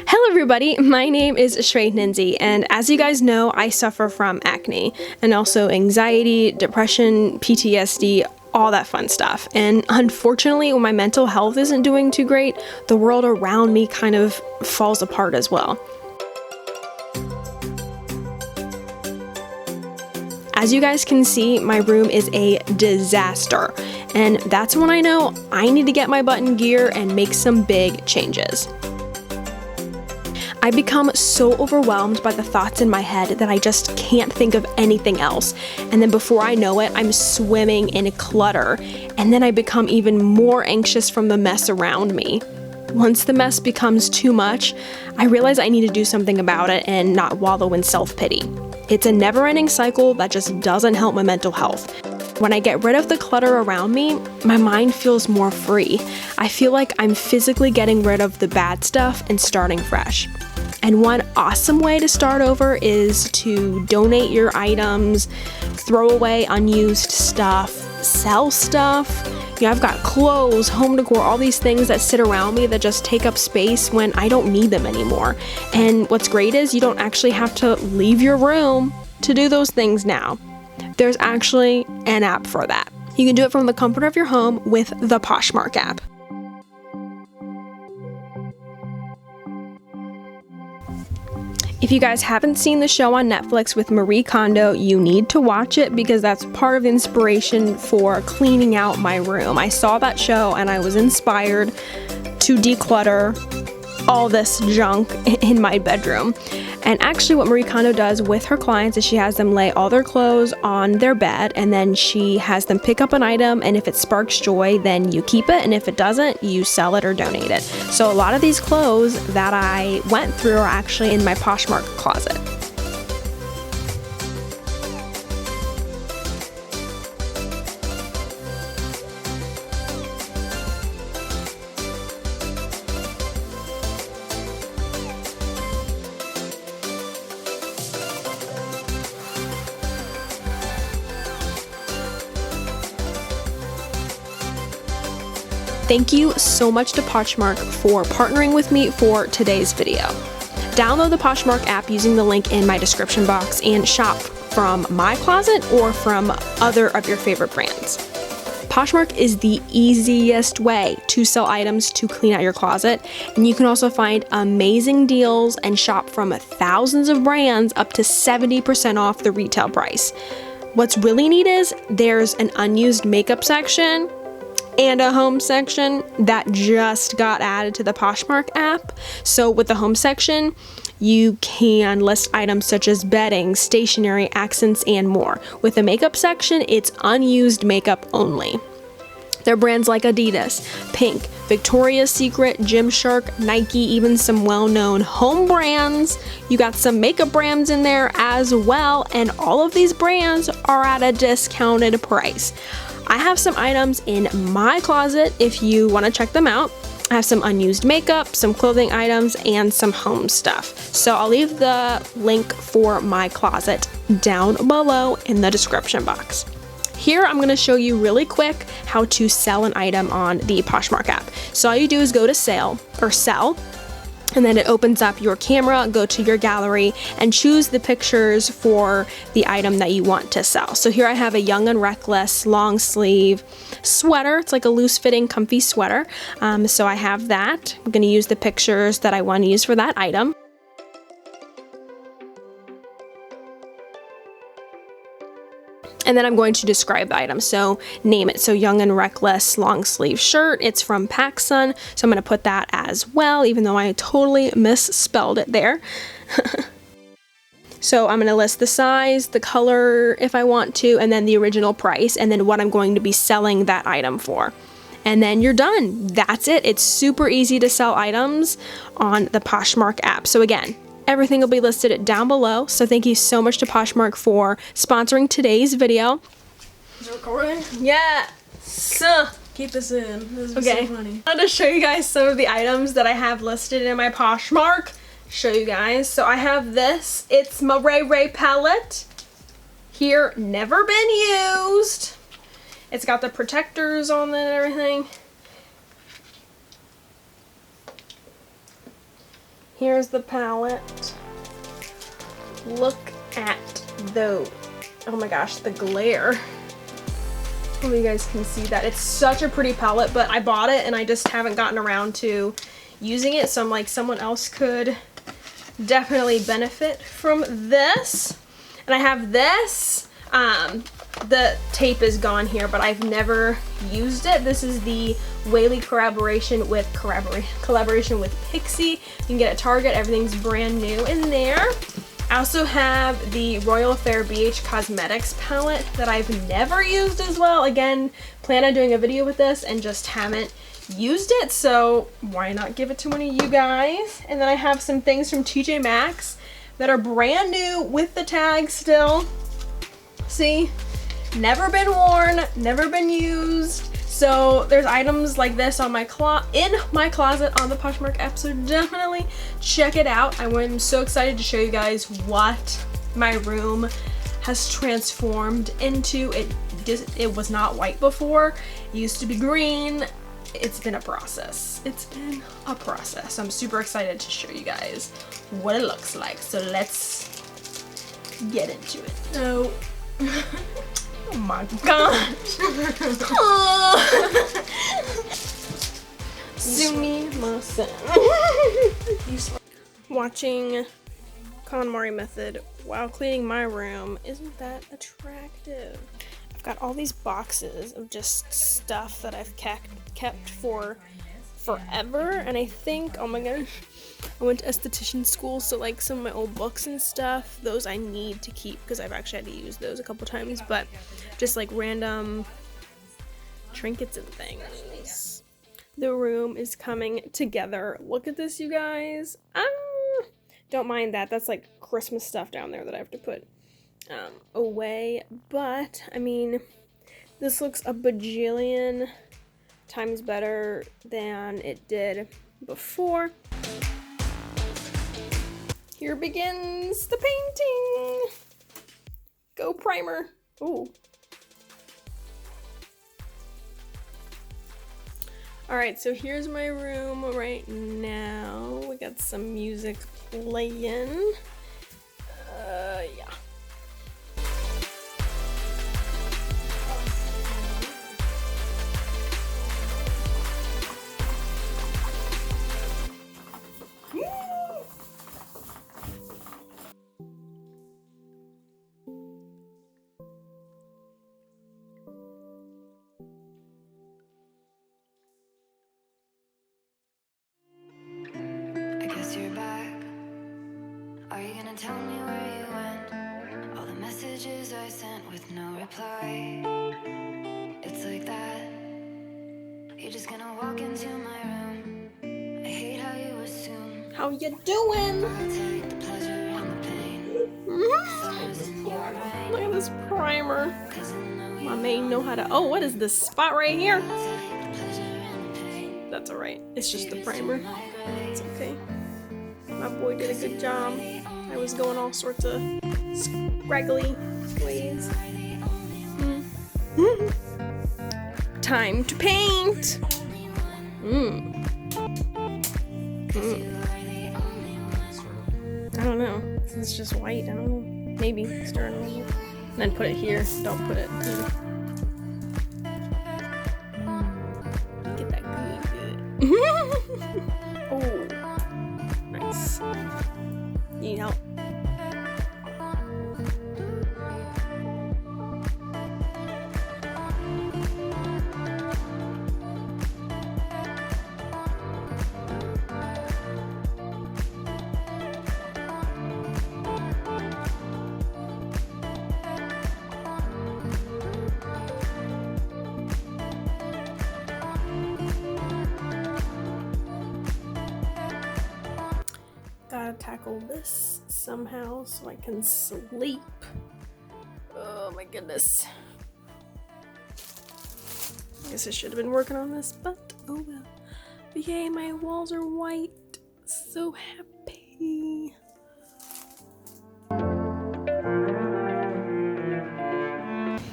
Hello everybody, my name is Shweihninzy, and as you guys know, I suffer from acne and also anxiety, depression, PTSD, all that fun stuff. And unfortunately, when my mental health isn't doing too great, the world around me kind of falls apart as well. As you guys can see, my room is a disaster, and that's when I know I need to get my butt in gear and make some big changes. I become so overwhelmed by the thoughts in my head that I just can't think of anything else, and then before I know it, I'm swimming in clutter, and then I become even more anxious from the mess around me. Once the mess becomes too much, I realize I need to do something about it and not wallow in self-pity. It's a never-ending cycle that just doesn't help my mental health. When I get rid of the clutter around me, my mind feels more free. I feel like I'm physically getting rid of the bad stuff and starting fresh. And one awesome way to start over is to donate your items, throw away unused stuff, sell stuff. You know, I've got clothes, home decor, all these things that sit around me that just take up space when I don't need them anymore. And what's great is you don't actually have to leave your room to do those things now. There's actually an app for that. You can do it from the comfort of your home with the Poshmark app. If you guys haven't seen the show on Netflix with Marie Kondo, you need to watch it because that's part of the inspiration for cleaning out my room. I saw that show and I was inspired to declutter all this junk in my bedroom. And actually what Marie Kondo does with her clients is she has them lay all their clothes on their bed, and then she has them pick up an item, and if it sparks joy, then you keep it, and if it doesn't, you sell it or donate it. So a lot of these clothes that I went through are actually in my Poshmark closet. Thank you so much to Poshmark for partnering with me for today's video. Download the Poshmark app using the link in my description box and shop from my closet or from other of your favorite brands. Poshmark is the easiest way to sell items to clean out your closet, and you can also find amazing deals and shop from thousands of brands up to 70% off the retail price. What's really neat is there's an unused makeup section and a home section that just got added to the Poshmark app. So with the home section, you can list items such as bedding, stationery, accents, and more. With the makeup section, it's unused makeup only. There are brands like Adidas, Pink, Victoria's Secret, Gymshark, Nike, even some well-known home brands. You got some makeup brands in there as well, and all of these brands are at a discounted price. I have some items in my closet if you want to check them out. I have some unused makeup, some clothing items, and some home stuff. So I'll leave the link for my closet down below in the description box. Here I'm going to show you really quick how to sell an item on the Poshmark app. So all you do is go to sell, and then it opens up your camera, go to your gallery, and choose the pictures for the item that you want to sell. So here I have a Young and Reckless long sleeve sweater. It's like a loose fitting comfy sweater. So I have that. I'm going to use the pictures that I want to use for that item. And then I'm going to describe the item, so name it. So Young and Reckless long sleeve shirt. It's from PacSun, so I'm going to put that as well, even though I totally misspelled it there. So I'm going to list the size, the color if I want to, and then the original price, and then what I'm going to be selling that item for. And then you're done. That's it. It's super easy to sell items on the Poshmark app. So again, everything will be listed down below. So thank you so much to Poshmark for sponsoring today's video. Is it recording? Yeah. So Keep this in. This is okay. so funny. I'm going to show you guys some of the items that I have listed in my Poshmark. Show you guys. So I have this. It's my Ray Ray palette. Here, never been used. It's got the protectors on it and everything. Here's the palette. Look at those. Oh my gosh, the glare. Hopefully you guys can see that. It's such a pretty palette, but I bought it and I just haven't gotten around to using it. So I'm like, someone else could definitely benefit from this. And I have this. The tape is gone here, but I've never used it. This is the Whaley collaboration with Pixie. You can get it at Target. Everything's brand new in there. I also have the Royal Affair BH Cosmetics palette that I've never used as well. Again, plan on doing a video with this and just haven't used it, so why not give it to one of you guys? And then I have some things from TJ Maxx that are brand new with the tag still. See? Never been worn, never been used. So there's items like this on my in my closet on the Poshmark app, so definitely check it out. I'm so excited to show you guys what my room has transformed into. It was not white before. It used to be green. It's been a process. It's been a process. I'm super excited to show you guys what it looks like. So let's get into it. So oh my gosh. Sumimasen. Watching KonMari Method while cleaning my room. Isn't that attractive? I've got all these boxes of just stuff that I've kept for forever, and I think, oh my gosh, I went to esthetician school, so like some of my old books and stuff, those I need to keep because I've actually had to use those a couple times, but just like random trinkets and things. The room is coming together. Look at this, you guys. Don't mind that. That's like Christmas stuff down there that I have to put away, but I mean, this looks a bajillion times better than it did before. Here begins the painting. Go primer. Ooh. Alright, so here's my room right now. We got some music playing. Yeah. Tell me where you went. All the messages I sent with no reply. It's like that. You're just gonna walk into my room. I hate how you assume. How you doing? I'll take the pleasure and the pain. Look at this primer. My maid know how to. Oh, what is this spot right here? That's alright. It's just the primer. It's okay. My boy did a good job. I was going all sorts of scraggly ways. Time to paint! I don't know. It's just white. I don't know. Maybe start on it. And then put it here. Don't put it here. Get that good. Oh, nice. Need help? Gotta tackle this somehow so I can sleep. Oh my goodness. I guess I should have been working on this, but oh well. But yay, my walls are white. So happy.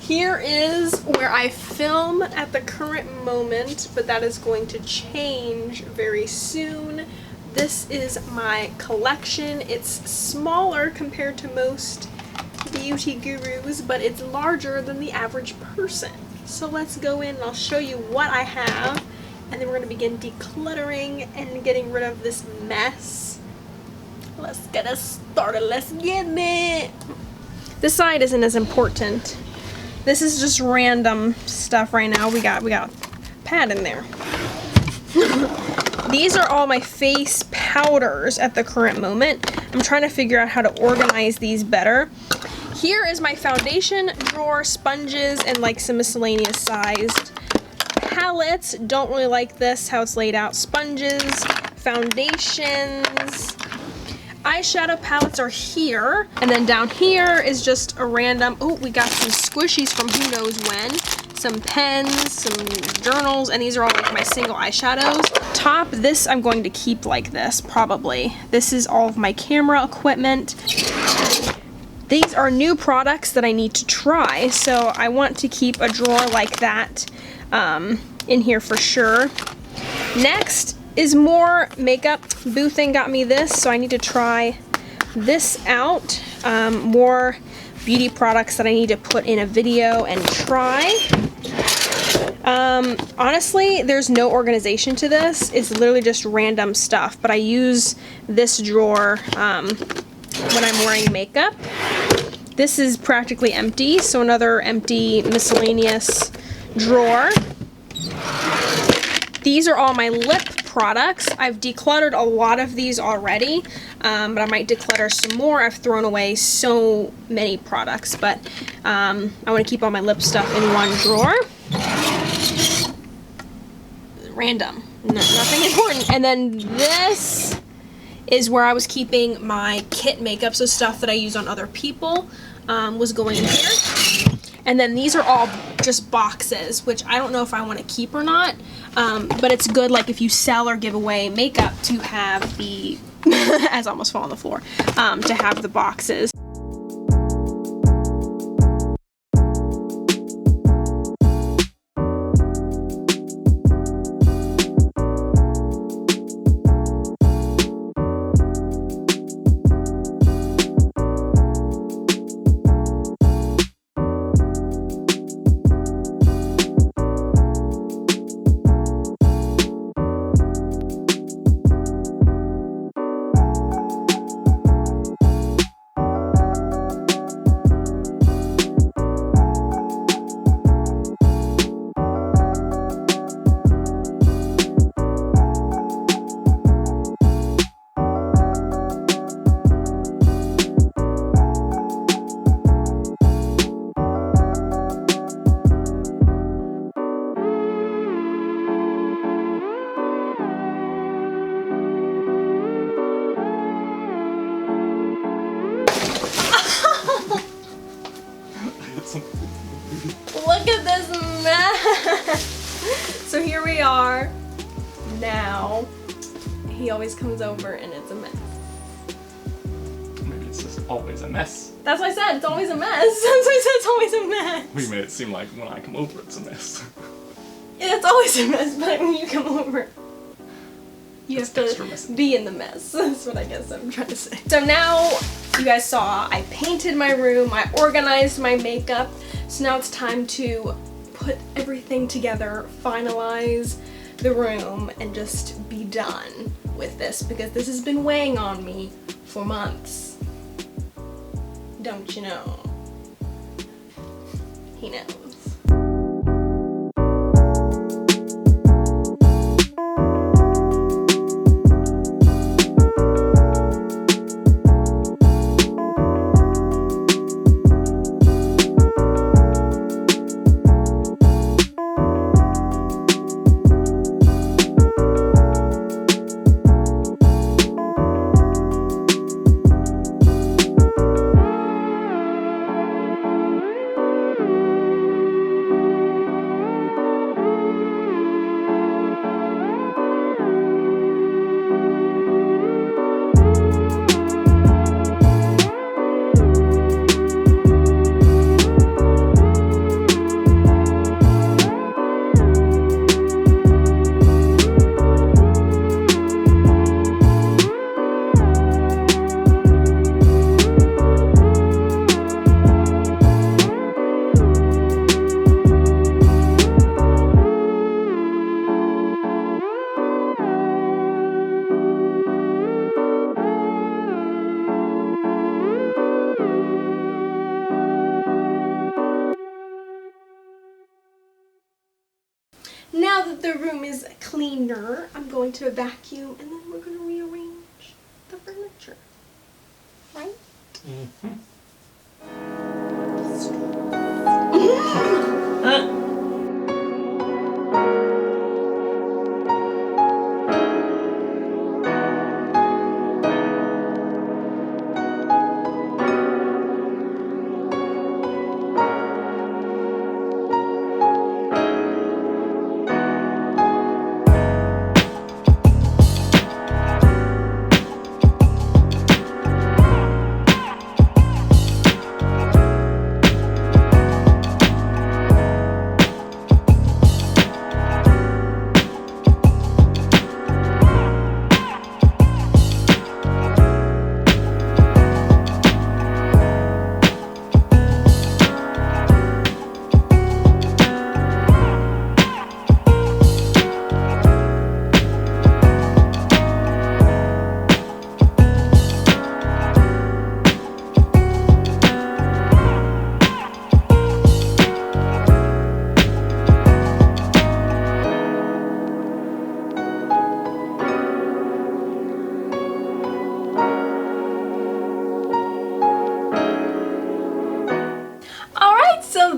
Here is where I film at the current moment, but that is going to change very soon. This is my collection. It's smaller compared to most beauty gurus, but it's larger than the average person. So let's go in and I'll show you what I have, and then we're going to begin decluttering and getting rid of this mess. Let's get us started. Let's get it. This side isn't as important. This is just random stuff right now. We got a pad in there. These are all my face powders at the current moment. I'm trying to figure out how to organize these better. Here is my foundation drawer, sponges, and like some miscellaneous sized palettes. Don't really like this, how it's laid out. Sponges, foundations, eyeshadow palettes are here. And then down here is just a random, oh, we got some squishies from who knows when. Some pens, some journals, and these are all like my single eyeshadows. Top, this I'm going to keep like this, probably. This is all of my camera equipment. These are new products that I need to try, so I want to keep a drawer like that in here for sure. Next is more makeup. Boo Thing got me this, so I need to try this out. More beauty products that I need to put in a video and try. Honestly, there's no organization to this. It's literally just random stuff, but I use this drawer when I'm wearing makeup. This is practically empty, so another empty miscellaneous drawer. These are all my lip products. I've decluttered a lot of these already, but I might declutter some more. I've thrown away so many products, but I want to keep all my lip stuff in one drawer. Random, nothing important. And then this is where I was keeping my kit makeup, so stuff that I use on other people was going in here. And then these are all just boxes, which I don't know if I want to keep or not, but it's good like if you sell or give away makeup to have the, as I almost fall on the floor, to have the boxes. Look at this mess. So here we are now. He always comes over and it's a mess. Maybe it's just always a mess. That's why I said it's always a mess. That's why I said it's always a mess. We made it seem like when I come over it's a mess. Yeah, it's always a mess, but when you come over, you It's have extra to messy. be in the mess. That's what I guess I'm trying to say. So now, you guys saw, I painted my room, I organized my makeup, so now it's time to put everything together, finalize the room, and just be done with this, because this has been weighing on me for months. Don't you know? He knows. that the room is cleaner, I'm going to vacuum and then we're going to rearrange the furniture. Right?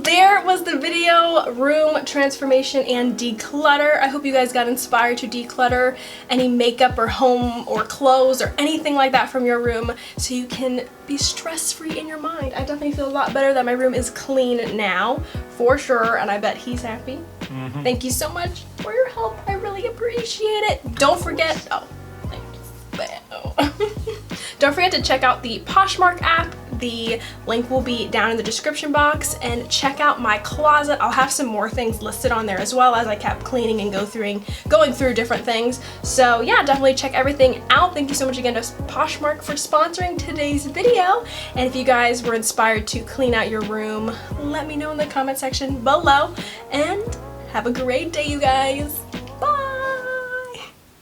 There was the video, room transformation and declutter. I hope you guys got inspired to declutter any makeup or home or clothes or anything like that from your room so you can be stress-free in your mind. I definitely feel a lot better that my room is clean now, for sure, and I bet he's happy. Thank you so much for your help. I really appreciate it. Don't forget, don't forget to check out the Poshmark app. The link will be down in the description box, and check out my closet. I'll have some more things listed on there as well as I kept cleaning and going through different things. So yeah, definitely check everything out. Thank you so much again to Poshmark for sponsoring today's video. And if you guys were inspired to clean out your room, let me know in the comment section below. And have a great day, you guys.